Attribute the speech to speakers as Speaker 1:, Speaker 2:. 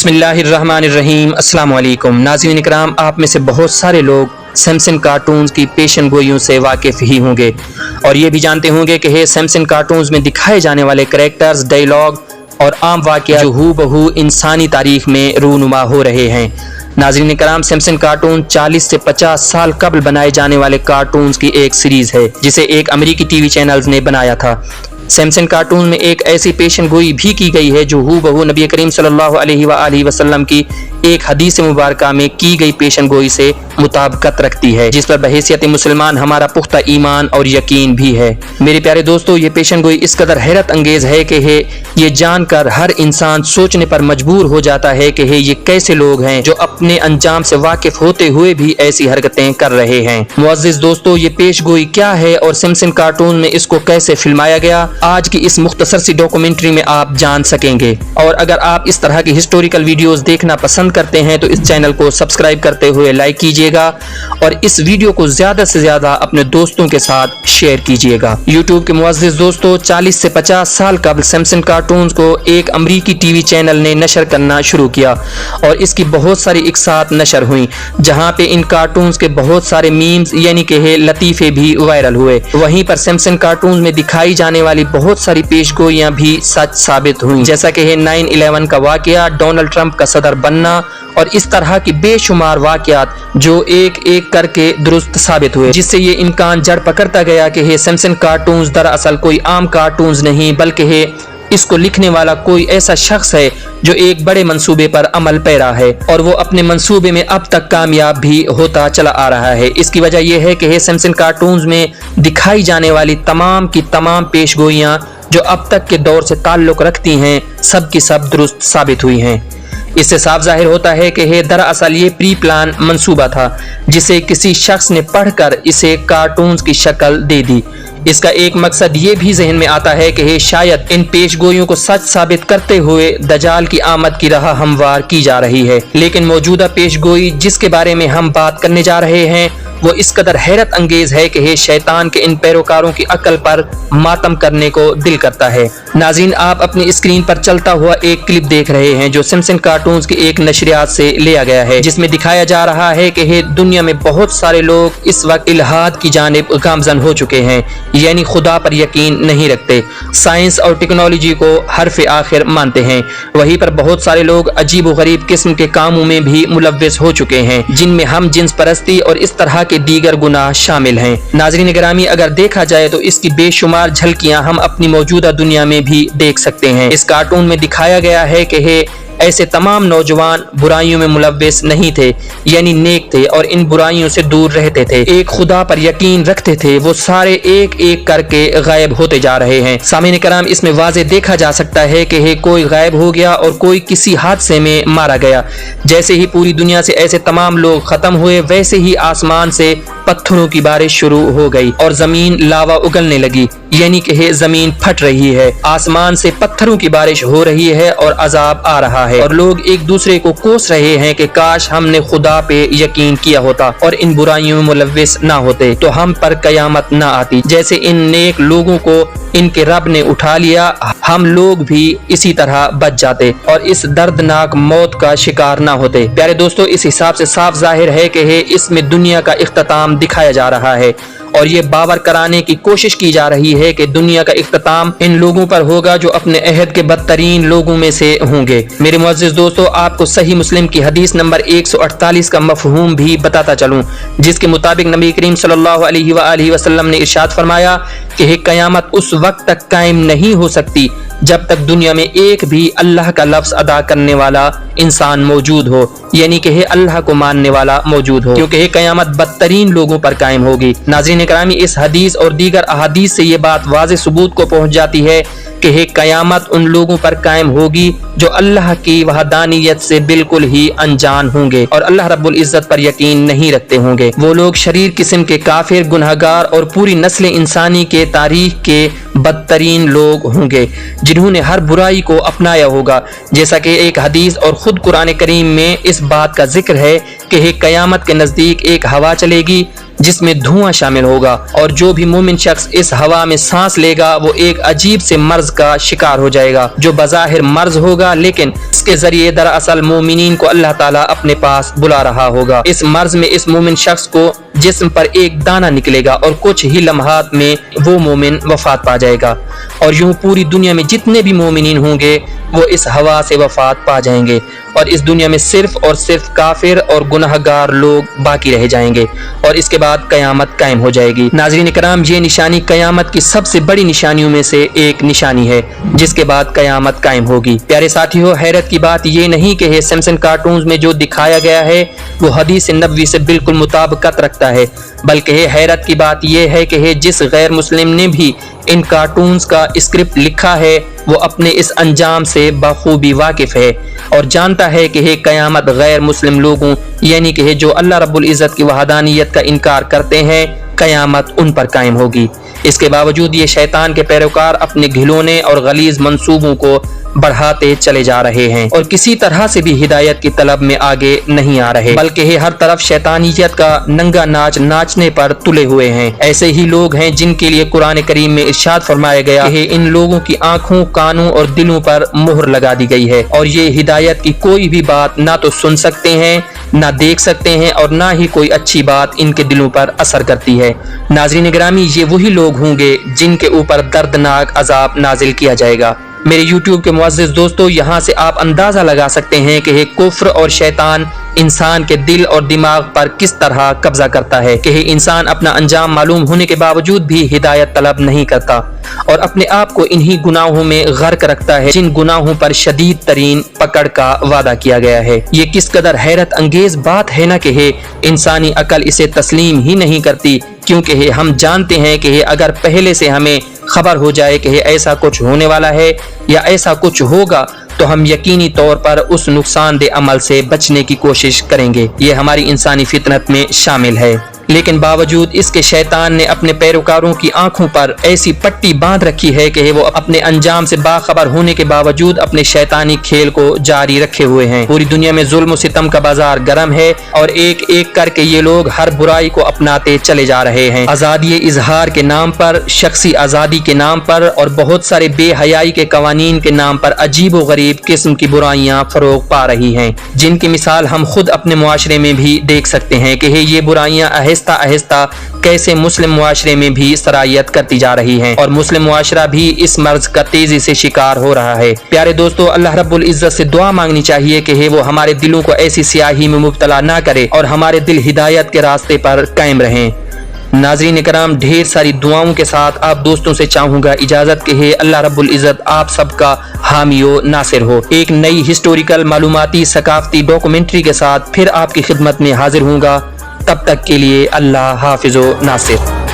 Speaker 1: बिस्मिल्लाहिर्रहमानिर्रहीम। अस्सलाम वालेकुम नाज़रीन इकराम, आप में से बहुत सारे लोग सैमसन कार्टून्स की पेशन गोइयों से वाकिफ़ ही होंगे और ये भी जानते होंगे कि सैमसन कार्टून्स में दिखाए जाने वाले करैक्टर्स, डायलॉग और आम वाक़या जो हूबहू इंसानी तारीख़ में रूनुमा हो रहे हैं। नाज़रीन इकराम, सैमसन कार्टून 40 से 50 साल कबल बनाए जाने वाले कार्टून्स की एक सीरीज़ है जिसे एक अमेरिकी टीवी चैनल्स ने बनाया था। सैमसन कार्टून में एक ऐसी पेशन गोई भी की गई है जो हूबहू नबी करीम सल्लल्लाहु अलैहि वसल्लम की एक हदीस मुबारका में की गई पेशन गोई से मुताबिकत रखती है, जिस पर बहैसियत मुसलमान हमारा पुख्ता ईमान और यकीन भी है। मेरे प्यारे दोस्तों, ये पेशन गोई इस कदर हैरत अंगेज है कि ये जानकर हर इंसान सोचने पर मजबूर हो जाता है कि ये कैसे लोग हैं जो अपने अंजाम से वाकिफ होते हुए भी ऐसी हरकतें कर रहे हैं। मुअज़्ज़िज़ दोस्तों, ये पेश गोई क्या है और सैमसन कार्टून में इसको कैसे फिल्माया गया, आज की इस मुख्तसर सी डॉक्यूमेंट्री में आप जान सकेंगे। और अगर आप इस तरह की हिस्टोरिकल वीडियोस देखना पसंद करते हैं तो इस चैनल को सब्सक्राइब करते हुए लाइक कीजिएगा और इस वीडियो को ज्यादा से ज्यादा अपने दोस्तों के साथ शेयर कीजिएगा। यूट्यूब के मुअज़्ज़िज़ दोस्तों, 40 से 50 साल कबल सैमसन कार्टून्स को एक अमरीकी टीवी चैनल ने नशर करना शुरू किया और इसकी बहुत सारी इकसात नशर हुई, जहां पे इन कार्टून्स के बहुत सारे मीम्स यानी कि लतीफे भी वायरल हुए। वहीं पर सैमसन कार्टून में दिखाई जाने वाली बहुत सारी पेशगोइयां भी सच साबित हुई, जैसा कि 9/11 का वाकया, डोनाल्ड ट्रंप का सदर बनना और इस तरह की बेशुमार वाकयात जो एक एक करके दुरुस्त साबित हुए, जिससे ये इम्कान जड़ पकड़ता गया कि सैमसन कार्टून्स दरअसल कोई आम कार्टून्स नहीं बल्कि इसको लिखने वाला कोई ऐसा शख्स है जो एक बड़े मंसूबे पर अमल पैरा है और वो अपने मंसूबे में अब तक कामयाब भी होता चला आ रहा है। इसकी वजह यह है कि सैमसन कार्टून्स में दिखाई जाने वाली तमाम की तमाम पेशगोइयां जो अब तक के दौर से ताल्लुक रखती हैं, सब की सब दुरुस्त साबित हुई हैं। इससे साफ जाहिर होता है कि दरअसल ये प्री प्लान मंसूबा था जिसे किसी शख्स ने पढ़कर इसे कार्टून्स की शक्ल दे दी। इसका एक मकसद ये भी जहन में आता है कि शायद इन पेशगोइयों को सच साबित करते हुए दजाल की आमद की राह हमवार की जा रही है। लेकिन मौजूदा पेशगोई जिसके बारे में हम बात करने जा रहे हैं वो इस कदर हैरत अंगेज है कि शैतान के इन पैरोकारों की अक्ल पर मातम करने को दिल करता है। नाज़रीन, आप अपनी स्क्रीन पर चलता हुआ एक क्लिप देख रहे हैं जो सैमसन कार्टून्स की एक नशरियात से लिया गया है, जिसमें दिखाया जा रहा है कि दुनिया में बहुत सारे लोग इस वक्त इल्हाद की जानिब गामजन हो चुके हैं, यानी खुदा पर यकीन नहीं रखते, साइंस और टेक्नोलॉजी को हरफ आखिर मानते हैं। वहीं पर बहुत सारे लोग अजीब व गरीब किस्म के कामों में भी मुलव्वस हो चुके हैं, जिनमें हम जिन्स परस्ती और इस तरह के दीगर गुनाह शामिल हैं। नाज़रीन गिरामी, अगर देखा जाए तो इसकी बेशुमार झलकियां हम अपनी मौजूदा दुनिया में भी देख सकते हैं। इस कार्टून में दिखाया गया है कि ऐसे तमाम नौजवान बुराइयों में मुलव्वस नहीं थे, यानी नेक थे और इन बुराइयों से दूर रहते थे, एक खुदा पर यकीन रखते थे, वो सारे एक एक करके गायब होते जा रहे हैं। सामीन कराम, इसमें वाज़े देखा जा सकता है कि कोई गायब हो गया और कोई किसी हादसे में मारा गया। जैसे ही पूरी दुनिया से ऐसे तमाम लोग खत्म हुए, वैसे ही आसमान से पत्थरों की बारिश शुरू हो गई और जमीन लावा उगलने लगी, यानी कि जमीन फट रही है, आसमान से पत्थरों की बारिश हो रही है और अजाब आ रहा है और लोग एक दूसरे को कोस रहे हैं कि काश हमने खुदा पे यकीन किया होता और इन बुराइयों में मुलव्वस ना होते तो हम पर कयामत ना आती। जैसे इन नेक लोगों को इनके रब ने उठा लिया, हम लोग भी इसी तरह बच जाते और इस दर्दनाक मौत का शिकार ना होते। प्यारे दोस्तों, इस हिसाब से साफ जाहिर है कि इसमें दुनिया का इख्तिताम दिखाया जा रहा है और ये बावर कराने की कोशिश की जा रही है कि दुनिया का इख्तिताम इन लोगों पर होगा जो अपने अहद के बदतरीन लोगों में से होंगे। मेरे मुअज़्ज़िज़ दोस्तों, आपको सही मुस्लिम की हदीस नंबर 148 का मफ़हूम भी बताता चलूं, जिसके मुताबिक नबी करीम सल्लल्लाहु अलैहि वसल्लम ने इरशाद फरमाया कि क़यामत उस वक्त तक कायम नहीं हो सकती जब तक दुनिया में एक भी अल्लाह का लफ्ज़ अदा करने वाला इंसान मौजूद हो, यानी कि अल्लाह को मानने वाला मौजूद हो, क्योंकि क़यामत बदतरीन लोगों पर कायम होगी। नाज़रीन करामी, इस हदीस और दीगर अहादीस से ये बात वाज़े सबूत को पहुँच जाती है कि क़यामत उन लोगों पर कायम होगी जो अल्लाह की वहदानियत से बिल्कुल ही अनजान होंगे और अल्लाह रब्बुल इज़्ज़त पर यकीन नहीं रखते होंगे। वो लोग शरीर किस्म के काफिर, गुनहगार और पूरी नस्ल इंसानी के तारीख के बदतरीन लोग होंगे जिन्होंने हर बुराई को अपनाया होगा। जैसा कि एक हदीस और खुद कुरान करीम में इस बात का जिक्र है कि क़यामत के नज़दीक एक हवा चलेगी जिसमें धुआं शामिल होगा, और जो भी मोमिन शख्स इस हवा में सांस लेगा वो एक अजीब से मर्ज का शिकार हो जाएगा, जो बज़ाहिर मर्ज होगा लेकिन इसके जरिए दरअसल मोमिनीन को अल्लाह ताला अपने पास बुला रहा होगा। इस मर्ज में इस मोमिन शख्स को जिस्म पर एक दाना निकलेगा और कुछ ही लम्हात में वो मोमिन वफात पा जाएगा, और यूं पूरी दुनिया में जितने भी मोमिनीन होंगे वो इस हवा से वफात पा जाएंगे, और इस दुनिया में सिर्फ और सिर्फ काफिर और गुनहगार लोग बाकी रह जाएंगे, और इसके बाद कयामत कायम हो जाएगी। नाज़रीन इकराम, ये निशानी कयामत की सबसे बड़ी निशानियों में से एक निशानी है, जिसके बाद कयामत कायम होगी। प्यारे साथियों, हैरत की बात ये नहीं कि सैमसन कार्टून्स में जो दिखाया गया है वो हदीस नबवी से बिल्कुल मुताबिकत रखता है, बल्कि हैरत की बात यह है कि जिस गैर मुस्लिम ने भी इन कार्टून्स का स्क्रिप्ट लिखा है वो अपने इस अंजाम से बखूबी वाकिफ है और जानता है कि कयामत गैर मुस्लिम लोगों यानी कि जो अल्लाह रब्बुल इज़्ज़त की वहदानियत का इनकार करते हैं, कयामत उन पर कायम होगी। इसके बावजूद ये शैतान के पैरोकार अपने घिनौने और गलीज मंसूबों को बढ़ाते चले जा रहे हैं और किसी तरह से भी हिदायत की तलब में आगे नहीं आ रहे, बल्कि हर तरफ शैतानियत का नंगा नाच नाचने पर तुले हुए हैं। ऐसे ही लोग हैं जिनके लिए कुरान करीम में इरशाद फरमाया गया कि इन लोगों की आंखों, कानों और दिलों पर मुहर लगा दी गई है और ये हिदायत की कोई भी बात ना तो सुन सकते हैं, ना देख सकते हैं और ना ही कोई अच्छी बात इनके दिलों पर असर करती है। नाज़रीन गिरामी, ये वही लोग होंगे जिनके ऊपर दर्दनाक अजाब नाजिल किया जाएगा। मेरे YouTube के मुअज़्ज़िज़ दोस्तों, यहाँ से आप अंदाज़ा लगा सकते हैं कि कुफ्र और शैतान इंसान के दिल और दिमाग पर किस तरह कब्जा करता है कि इंसान अपना अंजाम मालूम होने के बावजूद भी हिदायत तलब नहीं करता और अपने आप को इन्हीं गुनाहों में गर्क रखता है जिन गुनाहों पर शदीद तरीन पकड़ का वादा किया गया है। ये किस कदर हैरत अंगेज बात है ना कि इंसानी अकल इसे तस्लीम ही नहीं करती, क्योंकि हम जानते हैं कि अगर पहले से हमें खबर हो जाए कि ऐसा कुछ होने वाला है या ऐसा कुछ होगा तो हम यकीनी तौर पर उस नुकसानदेह अमल से बचने की कोशिश करेंगे। ये हमारी इंसानी फितरत में शामिल है, लेकिन बावजूद इसके शैतान ने अपने पैरोकारों की आंखों पर ऐसी पट्टी बांध रखी है कि वो अपने अंजाम से बाखबर होने के बावजूद अपने शैतानी खेल को जारी रखे हुए हैं। पूरी दुनिया में जुल्म और सितम का बाजार गर्म है और एक एक करके ये लोग हर बुराई को अपनाते चले जा रहे हैं। आजादी इजहार के नाम पर, शख्सी आजादी के नाम पर और बहुत सारे बेहयाई के कवानीन के नाम पर अजीब व गरीब किस्म की बुराइयां फरोग पा रही हैं, जिनकी मिसाल हम खुद अपने मुआशरे में भी देख सकते हैं कि ये बुराइयां आहिस्ता आहिस्ता कैसे मुस्लिम मुआशरे में भी सरायत करती जा रही हैं और मुस्लिम मुआशरा भी इस मर्ज का तेजी से शिकार हो रहा है। प्यारे दोस्तों, अल्लाह रब्बुल इज़्ज़त से दुआ मांगनी चाहिए कि वो हमारे दिलों को ऐसी स्याही में मुब्तला ना करे और हमारे दिल हिदायत के रास्ते पर कायम रहें। नाज़रीन इकराम, ढेर सारी दुआओं के साथ आप दोस्तों से चाहूंगा इजाजत के अल्लाह रब्बुल इज़्ज़त आप सबका हामी व नासिर हो। एक नई हिस्टोरिकल मालूमाती सकाफती डॉक्यूमेंट्री के साथ फिर आपकी खिदमत में हाजिर हूँगा। तब तक के लिए अल्लाह हाफिज़ व नासिर।